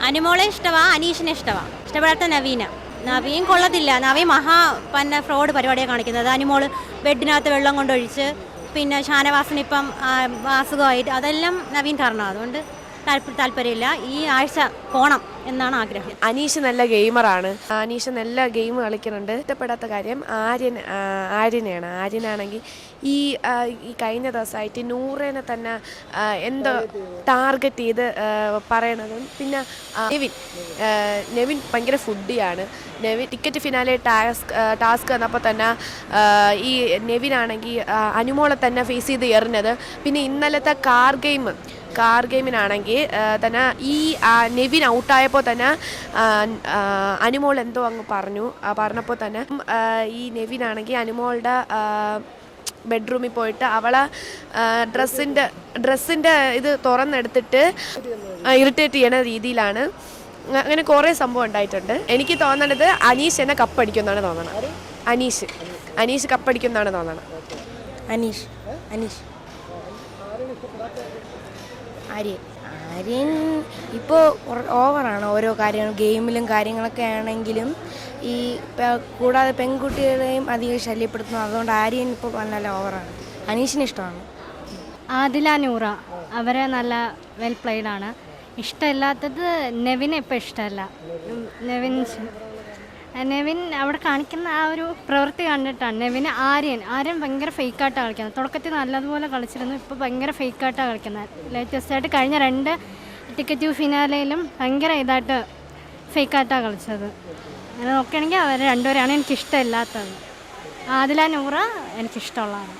അനുമോളെ ഇഷ്ടമാണ്, അനീഷിനെ ഇഷ്ടമാണ്. ഇഷ്ടപ്പെടാത്ത നവീൻ കൊള്ളത്തില്ല. നവീൻ ഫ്രോഡ് പരിപാടിയാണ് കാണിക്കുന്നത്. അനുമോള് ബെഡിനകത്ത് വെള്ളം കൊണ്ടൊഴിച്ച്, പിന്നെ ഷാനവാസിനിപ്പം അസുഖമായിട്ട്, അതെല്ലാം നവീൻ കാരണമാണ്. അതുകൊണ്ട് താല്പര്യമില്ല. ഈ ആഴ്ച പോണം എന്നാണ് ആഗ്രഹം. അനീഷ് നല്ല ഗെയിമറാണ്. അനീഷ് നല്ല ഗെയിം കളിക്കുന്നുണ്ട്. ഇഷ്ടപ്പെടാത്ത കാര്യം ആര്യനെയാണ്. ആര്യനാണെങ്കിൽ ഈ കഴിഞ്ഞ ദിവസമായിട്ട് നൂറേനെ തന്നെ എന്തോ ടാർഗറ്റ് ചെയ്ത് പറയണതും. പിന്നെ നെവിൻ ഭയങ്കര ഫുഡിയാണ്. ടിക്കറ്റ് ഫിനാലെ ടാസ്ക് വന്നപ്പോൾ തന്നെ ഈ നെവിനാണെങ്കിൽ അനുമോളെ തന്നെ ഫേസ് ചെയ്ത് എറിഞ്ഞത്. പിന്നെ ഇന്നലത്തെ കാർ ഗെയിമിനാണെങ്കിൽ തന്നെ ഈ നെവിൻ ഔട്ടായപ്പോൾ തന്നെ അനുമോൾ എന്തോ അങ്ങ് പറഞ്ഞപ്പോൾ തന്നെ ഈ നെവിനാണെങ്കിൽ അനുമോളുടെ ബെഡ്റൂമിൽ പോയിട്ട് അവളെ ഡ്രസ്സിൻ്റെ ഇത് തുറന്നെടുത്തിട്ട് ഇറിറ്റേറ്റ് ചെയ്യണ രീതിയിലാണ്. അങ്ങനെ കുറേ സംഭവം ഉണ്ടായിട്ടുണ്ട്. എനിക്ക് തോന്നണത് അനീഷ് എന്നെ കപ്പടിക്കുമെന്നാണ് തോന്നണത്. അനീഷ് കപ്പടിക്കുമെന്നാണ് തോന്നണത്. അനീഷ് ആര്യൻ ഇപ്പോൾ ഓവറാണ്. ഓരോ കാര്യങ്ങളും ഗെയിമിലും കാര്യങ്ങളൊക്കെ ആണെങ്കിലും ഈ കൂടാതെ പെൺകുട്ടികളെയും അധികം ശല്യപ്പെടുത്തുന്നു. അതുകൊണ്ട് ആര്യൻ ഇപ്പോൾ നല്ല ഓവറാണ്. അനീഷിന് ഇഷ്ടമാണ്. ആദില നൂറ അവരെ നല്ല വെൽ പ്ലേഡാണ്. ഇഷ്ടമില്ലാത്തത് നെവിനെ ഇപ്പോൾ ഇഷ്ടമല്ല. നെവിൻ അവിടെ കാണിക്കുന്ന ആ ഒരു പ്രവൃത്തി കണ്ടിട്ടാണ്. ആര്യൻ ഭയങ്കര ഫേക്കായിട്ടാണ് കളിക്കുന്നത്. തുടക്കത്തിൽ നല്ലതുപോലെ കളിച്ചിരുന്നു, ഇപ്പോൾ ഭയങ്കര ഫേക്കായിട്ടാണ് കളിക്കുന്നത്. ലേറ്റസ്റ്റായിട്ട് കഴിഞ്ഞ 2 ടിക്കറ്റ് ഫിനാലയിലും ഭയങ്കര ഇതായിട്ട് ഫേക്കായിട്ടാണ് കളിച്ചത്. അങ്ങനെ നോക്കുകയാണെങ്കിൽ അവർ രണ്ടുപേരെയാണ് എനിക്കിഷ്ടമില്ലാത്തത്. ആദില നൂറ എനിക്കിഷ്ടമുള്ളതാണ്.